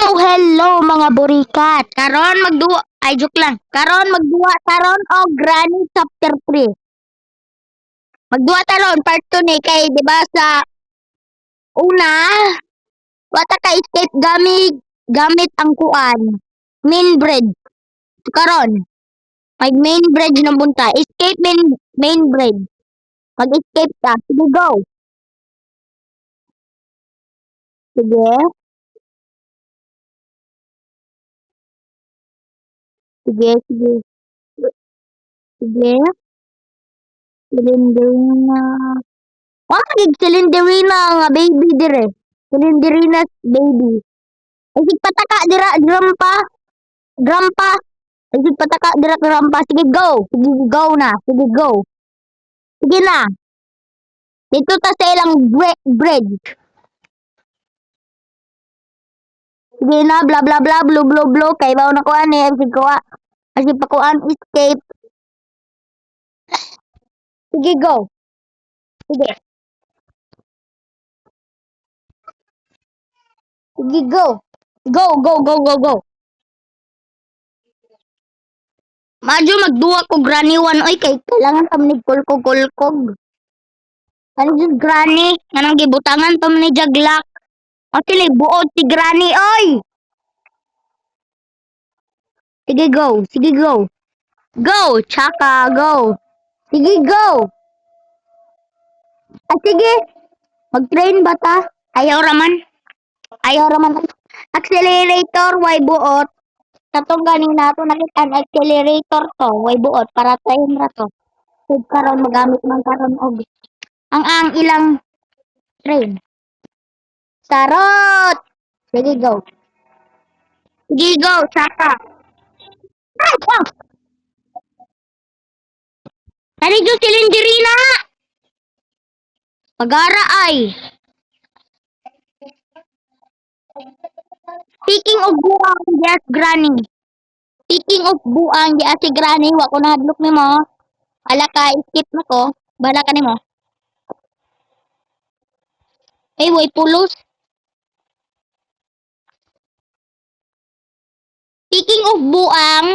Hello mga burikat. Karon magduwa, ay joke lang. Karon magduwa taron og Granny chapter 3. Magduwa taron part 2 ni kay di ba sa una wata ka escape gamit ang kuan. Main bridge. Karon mag main bridge na bunta. Escape main bridge. Mag-escape ka. Sige go. Sige. Sige, sige. Sige. Silinderina. Silinderina nga baby dire. Silinderinas baby. Isig pataka dira grandpa. Grandpa. Isig pataka dira grandpa. Sige go. Sige go na. Sige go. Sige na. Dito ta sa ilang bridge. Sige na bla bla bla blue blue blue kay bawo na kuan ni isig kuha. Isig pakuan escape. Sige go. Sige. Sige go. Go go go go go. Madyo magduwa ko granny one oy kay kailangan tamnig kulkog. Ano yung granny? Anong gibutangan to ni jaglak? O tili buod si granny oy. Sige go. Sige go. Go, Chaka, go. Sige go. Ah, sige. Mag-train ba ta? Ayaw raman. Ayaw raman. Accelerator, way buot. Katong ganing nato nakita ang accelerator to, way buot para tayo ra to. Sud karon magamit man karon og ang ilang train. Sarot. Sige go. Sige go, Chaka. Ay, oh. Nari jo silinderina. Pagara ay. Speaking of buang, yes, granny. Speaking of buang, yes, si granny, wa ko nahadlok nimo. Ala ka, skip na ko. Bala ka nimo. Ay, way pulos. Speaking of buang,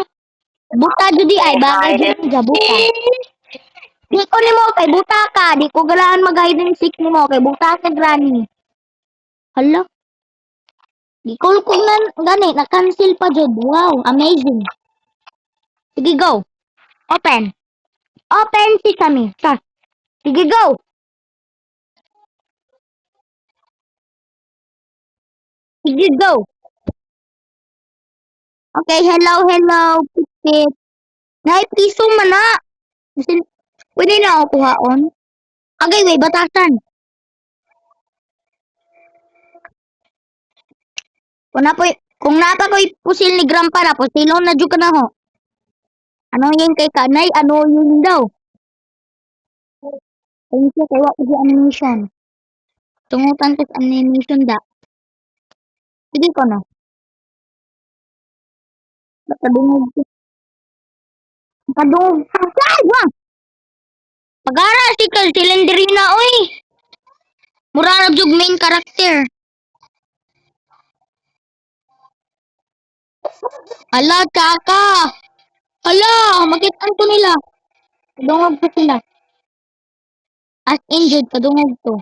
buta judi ay bagay judi sa buta. Di ko nimo kay buta ka, di ko galaan mag-hide and seek nimo kay buta ka granny. Hala. Di ko nan gani na-cancel pa jud. Wow, amazing. Sige go. Open. Open sesame. Sige go. Sige go. Okay, hello. Pikit. Nay, piso man na. Pwede na ako kuhaon. Agay, way batasan. Kung napa ko'y pusil ni Grandpa na, pusilon na dyan ka na ho. Ano yun kay kanay? Ano yun daw? Thank you, kaya ko animation. Tungutan ko sa animation da. Sige ko na. Nakadungog ko. Nakadungog. Saan ba? Pagara, silinderina, oy. Mura na jug main character. Ala, Chaka. Ala, makitaan ko nila. Kadungog ko sila. As injured, kadungog to.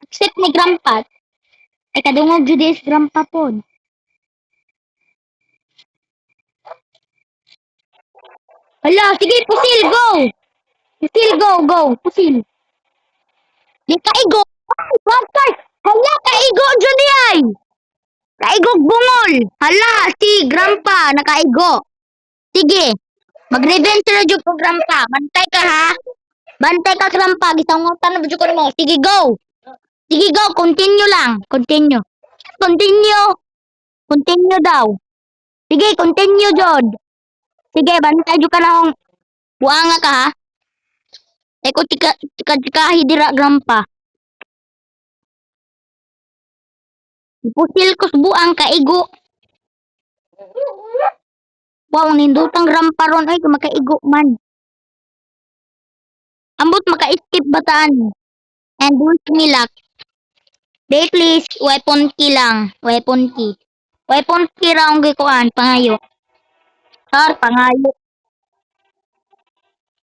Except ni Grandpa. Ay, kadungog jud is Grandpa po. Hala, sige, pusil, go! Pusil, go, pusil. Di kaigo. Bakit? Hala, kaigo jud ay. Kaigo bungol. Hala, si Grandpa, nakaigo. Sige, mag-revenge na jud ko, Grandpa. Bantay ka, ha? Bantay ka, Grandpa. Gisangutan na jud ko mo. Sige, go. Sige, go. Continue lang. Continue. Continue daw. Sige, continue, Jod. Sige, bantay jud ka na hong buanga ka, ha? Eko tika hidira Grandpa. Pusil ko sa buang kaigo. Wow, nindutang Grandpa ron ay makaigo man. Ambot maka-skip bataan. And wish me luck. Date list, weapon key lang. Weapon key. Weapon key ra ang gikuan, pangayo. Sar, pangayo.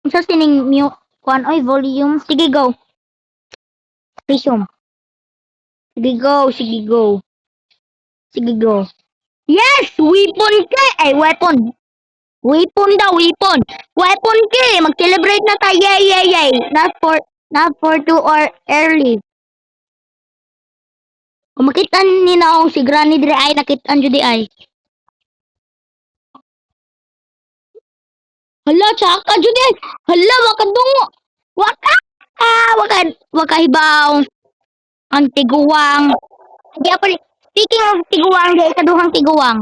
Unsa sining mute? Kuan, oy, volume. Sige, go. Resume. Sige, go. Sige, go. Sige, go. Yes! Weapon key! Ay, weapon. Weapon daw, weapon. Weapon key! Mag-celebrate na tayo. Yay, yay, yay. Not for too or early. Kung makita ni na akong si Granny dire ay nakitaan jud di ay. Hala, tsaka jud ay. Hala, wakadungo. Waka! Wakahibaw. Ang tiguwang. Sige ako, speaking of tiguwang, di ikaduhang tiguwang.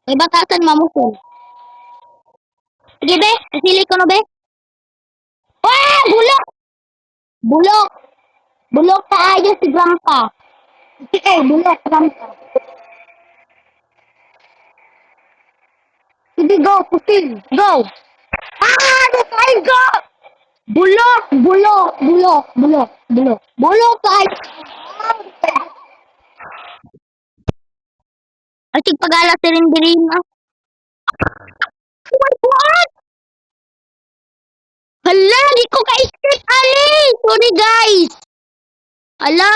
May batasan mamusul. Sige be, pasili ko no be. Ah, bulok! Bulok! Bulok kaayo si Grandpa. Eh, bulok, Grandpa. Sige, go, pusil. Go! Ah, that's go! Bulok, bulok, bulok, bulok, bulok. Bulok kaayo. Asig pagala si Rindirina. What? Hala, di ko ka-skip, Ali! Sorry, guys! Hala!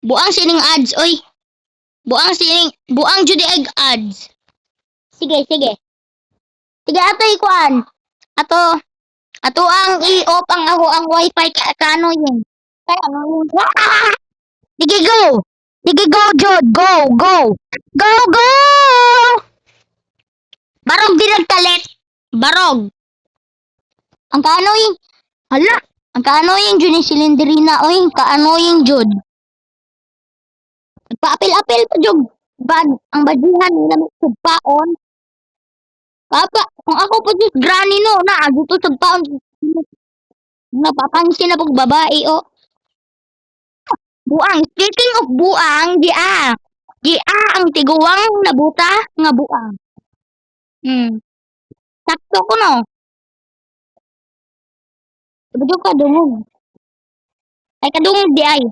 Buang sining ads, oy. Buang judi egg ads. Sige, sige. Sige, ato ikuan. Ato ang i-off ang ako ang wifi kano yun. Kaya ano yun? Ah! Sige, go! Sige, go, Jod! Go! Go! Go! Go! Barog din nagkalit. Barog. Ang ka-annoying. Hala. Ang ka-annoying Jud ni Silinderina. Oy, ka-annoying Jud. Nagpa-apil-apil pa Jud. Ang badihan nila magpagpaon. Papa, kung ako po Diyos, granny no, na, dito sagpaon. Napapansin na pag babae, oh. Buang. Speaking of buang, di ang tiguwang nabuta nga buang. Sakto ko no. Sabi ka dungog. Ay kadungog di ay.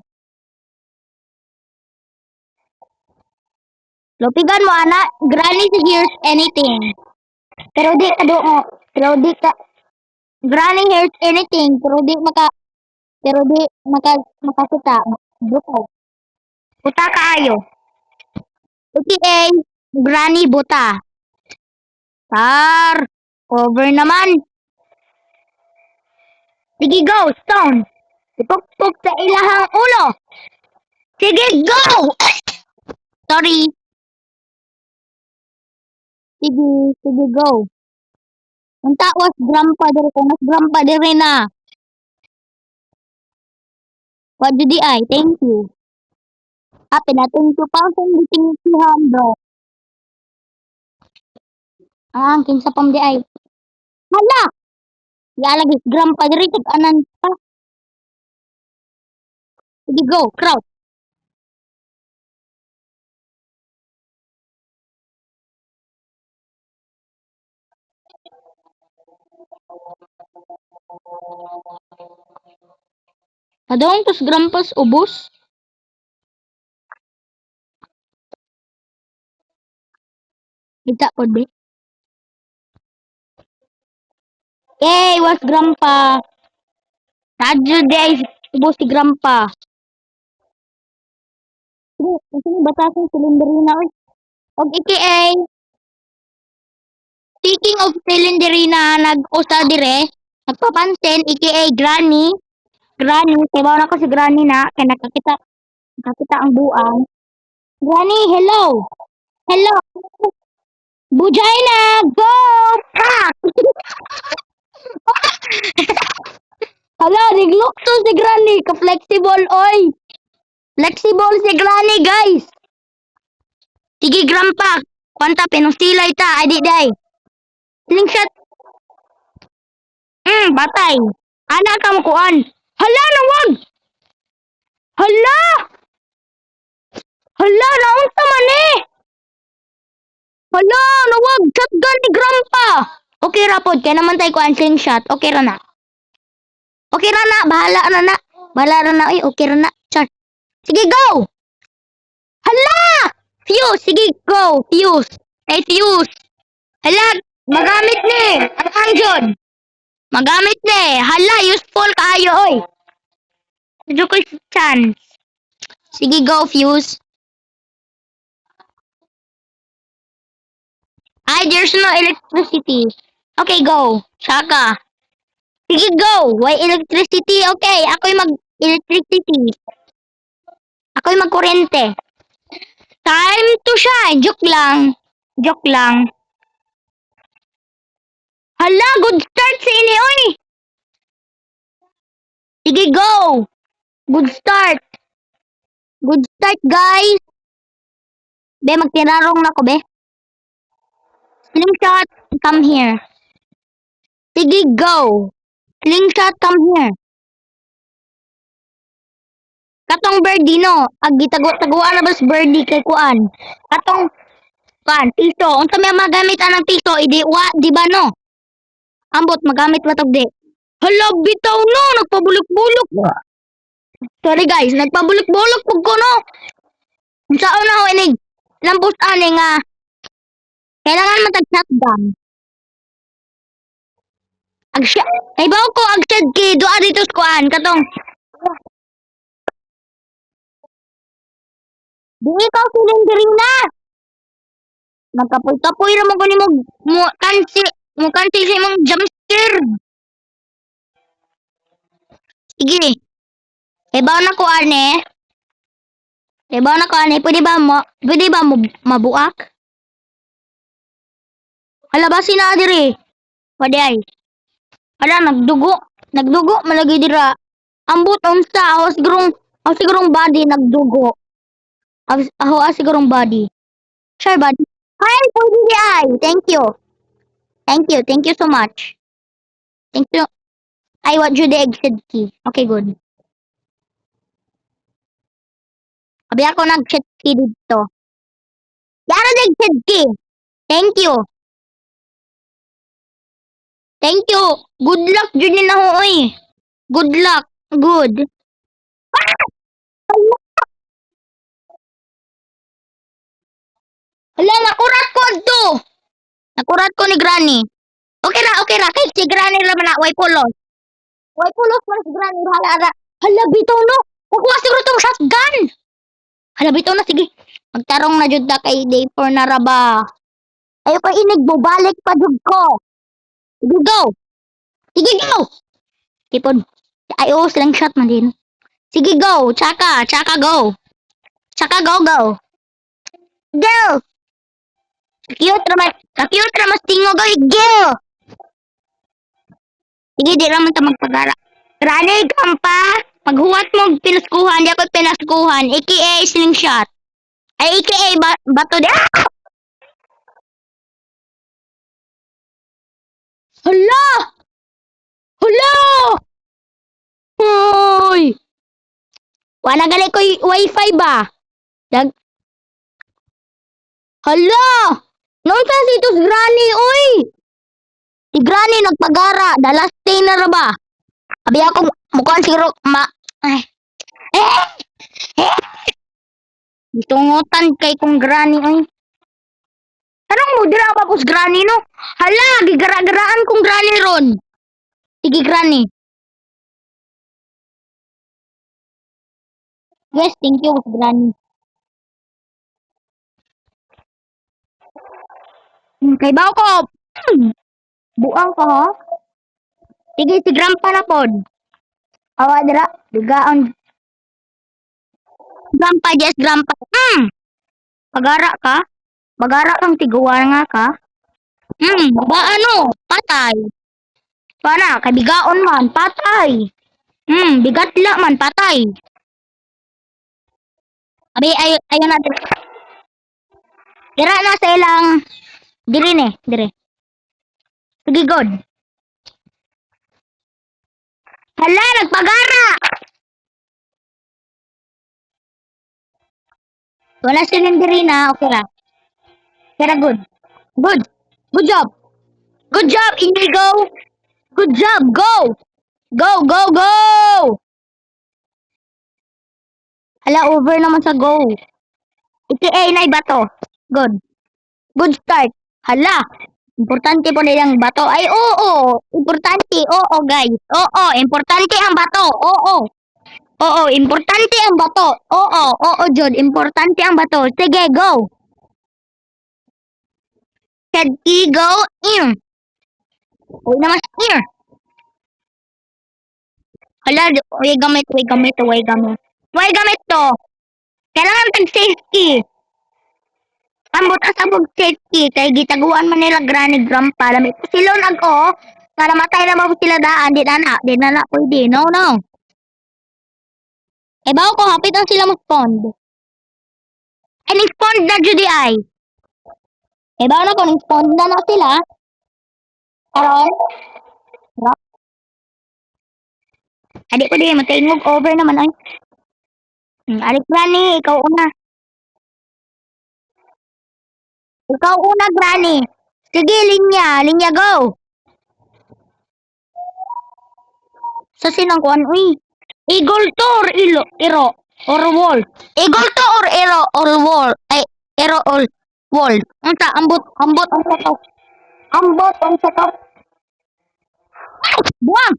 Lupigan mo ana, granny hears anything. Pero di ka dungog. Pero di ka granny hears anything, pero di makasuta. Buta. Buta kaayo. Okay, granny buta. Tar, over naman. Sige, go, stone. Ipukpuk sa ilahang ulo. Sige, go! Sorry. Sige, go. Unta was grandpa diri ko, mas grandpa diri na. What did I? Thank you. Pinating 2,000 biting sihan, bro. Kinsa pam di ay. Hala! Lagi grandpa diri tag anan pa. Sige, go, crowd. Adong tos grandpas ubos. Kita po di. Yay, was grandpa. Radyo di ay ubos si grandpa. Sige, kasi batasan silinderina. Og iki ay speaking of silinderina, nag-usa dire, nagpapansin, iki ay granny, kay na ko si granny na, kay nakakita ang buang. Granny, hello! Hello! Bujay na! Go! Ah! Hala, niglok to si granny, ka-flexible, oy! Flexible si granny, guys! Sige, grandpa, kwanta, pinustilay ta, ay di day. Slingshot. Batay. Ana ka mo kuan. Hala, nawag! Hala! Hala, naunsa man eh! Hala, nawag! Shotgun ni grandpa! Okay ra pod, kaya naman tayo kuan slingshot. Okay ra na. Okay ra na, bahala na na. Bahala ra na, ay, okay ra na. Char. Sige, go! Hala! Fuse, sige, go. Fuse. Ay, fuse. Hala, magamit ni. Ang hangyon. Magamit ni. Hala, useful kaayo, oy. Medyo ko chance. Sige, go, fuse. Ay, there's no electricity. Okay, go. Shaka. Sige, go. Why electricity? Okay, ako'y mag-electricity. Ako'y mag-kuryente. Time to shine. Joke lang. Joke lang. Hala, good start sa ini, oy. Sige, go. Good start. Good start, guys. Be, magtirarong na ko, be. Slingshot, come here. Sige, go. Slingshot, come here. Katong birdie, no? Ag gitago-taguan na bas birdie kay kuan. Katong kuan, piso. Unsa may magamit anang piso, idi wa, di ba no? Ambot magamit ba tog di? Hala, bitaw no, nagpabulok-bulok. Sorry guys, nagpabulok-bulok pug ko no. Unsaon na ho inig? Lambos ani nga kailangan matag shotgun. Ag ay bawo ko ag sad ki duha dito sa kuan katong di ikaw siling na. Nagkapoy-kapoy ra mo ko nimo mo kansi sa imong jump scare. Sige. Ibaw na ko ane. Ibaw na ko ane, pwede ba mo mabuak? Hala ba sina diri? Pwede ay. Hala nagdugo. Nagdugo malagi dira. Ambot unsa aw sigurong body nagdugo. Aw sigurong body. Sure body. Ay, pwede di ay. Thank you. Thank you. Thank you so much. Thank you. I want you the exit key. Okay, good. Abi ako nag-chat key dito. Yara the exit key. Thank you. Thank you. Good luck jud ni na ho oy. Good luck. Good. Hala, nakurat ko adto. Nakurat ko ni Granny. Okay ra, okay ra. Kay si Granny ra man na, way pulos. Way pulos man si Granny. Hala, ara. Hala, bitaw no. Kukuha siguro tong shotgun. Hala, bitaw na. Sige. Magtarong na jud ta kay day 4 na ra ba. Ay pa inig bubalik pa jud ko. Sige, go. Sige, go. Ipon. Ay, oh, silang shot man din. Sige, go. Chaka. Chaka, go. Chaka, go, go. Go. Cute ramas tingo, go. Go. Sige, di raman ta magpagara. Rani, kampa. Maghuwat mo pinaskuhan. Di ako pinaskuhan. AKA siling shot. Ay, AKA bato di. Ah! Hala! Hala! Hoy! Wala gali ko wifi ba? Hala! Noon sa sitos Granny, oy! Si Granny nagpagara, the last day na ra ba? Abi ako, mukhang siguro, eh, eh, eh, gitungutan kay kong Granny, oy. Anong mo, dira pa pos Granny, no? Hala, gigara-garaan kong Granny ron. Sige, Granny. Yes, thank you, Granny. Kay baw ko. Buang ko, ha? Sige, si Grandpa na pod. Awa, dira. Bigaon. Grandpa, yes, Grandpa. Pagara ka? Pagara kang tiguan nga ka? Ba ano? Patay. Para, kay bigaon man, patay. Bigatla man, patay. Abi, ayo na. Dira na sa ilang. Diri ne, diri. Sige, God. Hala, nagpagara! Wala silang diri na, okay ra. Kaya good. Good. Good job. Good job, Indigo. Good job, go! Go, go, go! Hala, over naman sa go. ETA na bato. Good. Good start. Hala. Importante po nilang bato. Ay, oo. Importante. Oo, guys. Oo, importante ang bato. Oo. Oo, importante ang bato. Oo, oo, Jod. Importante ang bato. Sige, go. Kedi, go. In. Uy naman, in. Hala, way gamit, way gamit, way gamit. Way gamit to. Kailangan tag-safety. Ambot asabog safety kay gitaguan man nila granny grandpa lami silon ako para matay na mo sila daan di na na pwede no no eh bawo ko hapit ang sila mo spawn ay spawn na judi ay eh bawo na ko ning spawn na sila karon adi ko di matingog over naman ay adik granny ikaw una granny sige linya go sa sinang kuan uy eagle to or iro or wall eagle to or iro or wall ay iro or wall unta ambot ang to ambot ang to buwang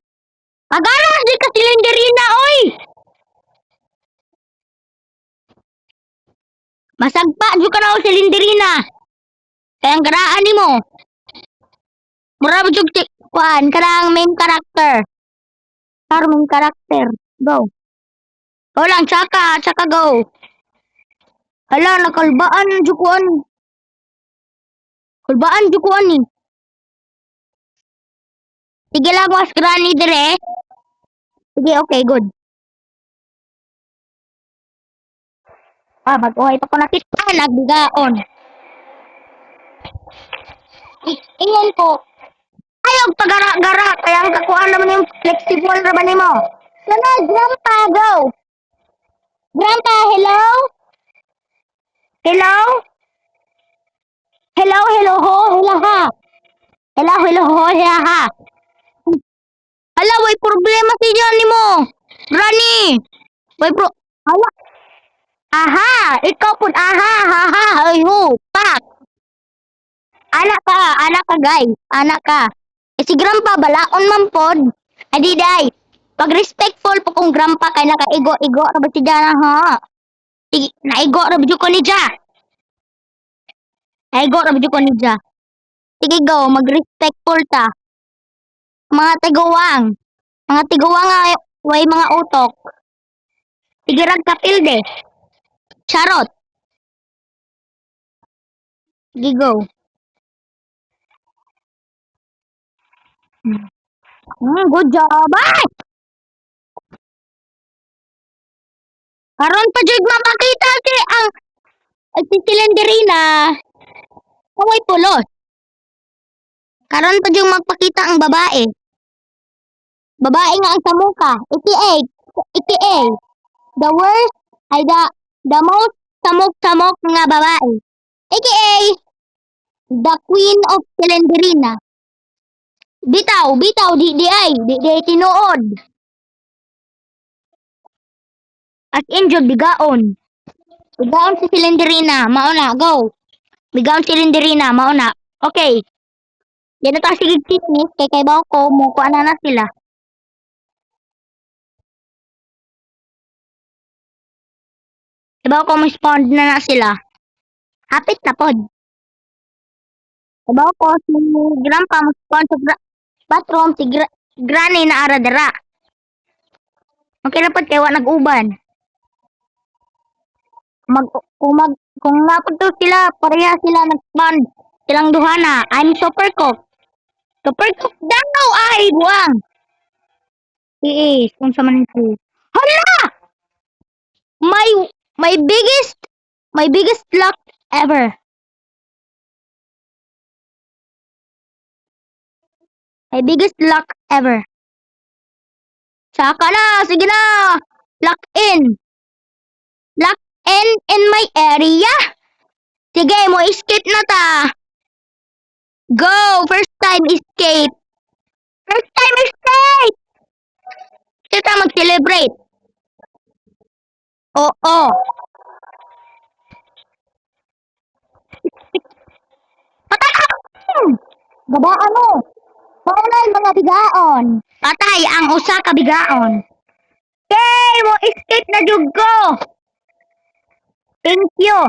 agaras di ka silinderina oy masagpa di ka na o silinderina kaya ang garaan ni mo mura mo jug kuan kanang main character main character go go lang tsaka go hala nakalbaan jukuan kulbaan jukuan ni sige lang was granny dire sige okay good mag-uhay pa ko nakita nagbigaon ingon ko ayaw pagara-gara kaya ang kakuha naman yung flexible naman ni mo sunod grandpa go grandpa hello hello hello hello ho hello ha hello hello ho hello ha ala way problema si Johnny mo Granny way ala aha ikaw pud aha ha ha ay ho pak anak ka guys anak ka si grandpa balaon man pod adi day pag respectful po kung grandpa kay nakaigo-igo ra ba si Jana ha naigo ra ba ko ni Ja naigo ra ba ko ni Ja sige go mag respectful ta mga tiguwang nga way mga utok sige rag kapilde charot sige go good job ay karon pa jud mapakita si ang si Silenderina kaway pulos karon pa jud magpakita ang babae babae nga ang samuka ETA the worst ay the most samok nga babae aka the queen of Silenderina bitaw di tinuod as in jud bigaon si Silenderina mauna go bigaon si Silenderina mauna okay di na ta sige chismis kay bawo ko mo kuan na sila ibaw ko spawn na sila hapit na pod ibaw ko si grandpa mo spawn sa bathroom si granny na ara dara okay na pod kay wa nag-uban kung napunto sila pareha sila nag-spawn silang duha na I'm super cook daw ay buwang kung sa man ito hala my biggest luck ever my biggest luck ever saka na sige na lock in in my area sige mo escape na ta go first time escape Kita mag-celebrate. Oo. Patay! Gabaan mo. Maunay mga bigaon. Patay ang usa ka bigaon. Yay! Mo escape na jud ko. Thank you.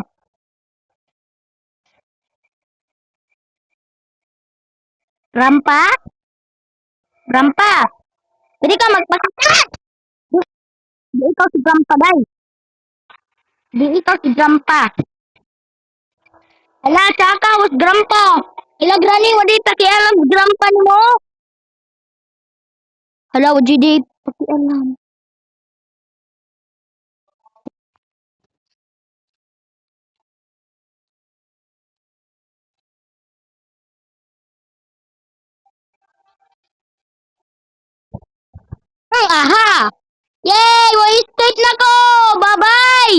Rampa? Rampa. Pwede ka magpakita. Di ikaw si Rampa, day. Di ikaw si Rampa. Ala, tsaka, was Rampa. Ila, granny, wadi pakialam Rampa ni mo. Hala, wadi di pakialam. Aha! Yay! Wasted na ko! Bye-bye!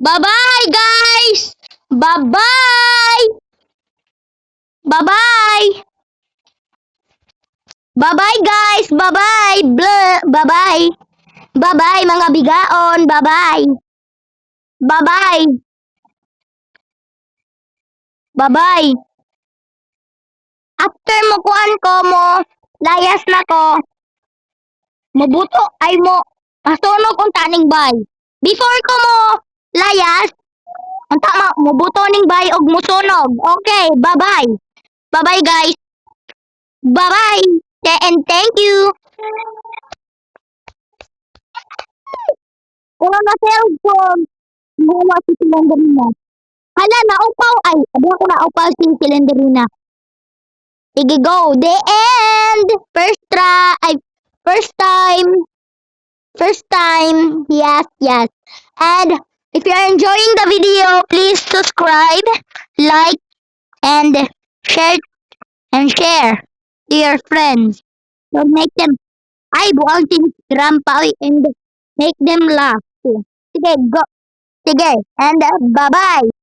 Bye-bye, guys! Bye-bye! Bye-bye! Bye-bye, guys! Bye-bye! Bye-bye! Bye-bye, mga bigaon! Bye-bye! Bye-bye! Bye-bye! After mo kuan ko mo, layas na ko, mabuto ay mo, masunog ang taning bay. Before ko mo, layas, ang tama, mabuto ning bay og musunog. Okay, bye-bye. Bye-bye, guys. Bye-bye. And thank you. Kung ang cellphone, mula si Silenderina. Hala, naupaw. Ay, sabi ako naupaw si Silenderina. Sige, go. The end. First try. Ay, first time. First time. Yes, yes. And if you are enjoying the video, please subscribe, like, and share to your friends. So make them, ay, buang si Grandpa, and make them laugh. Sige, go. Sige, and bye-bye.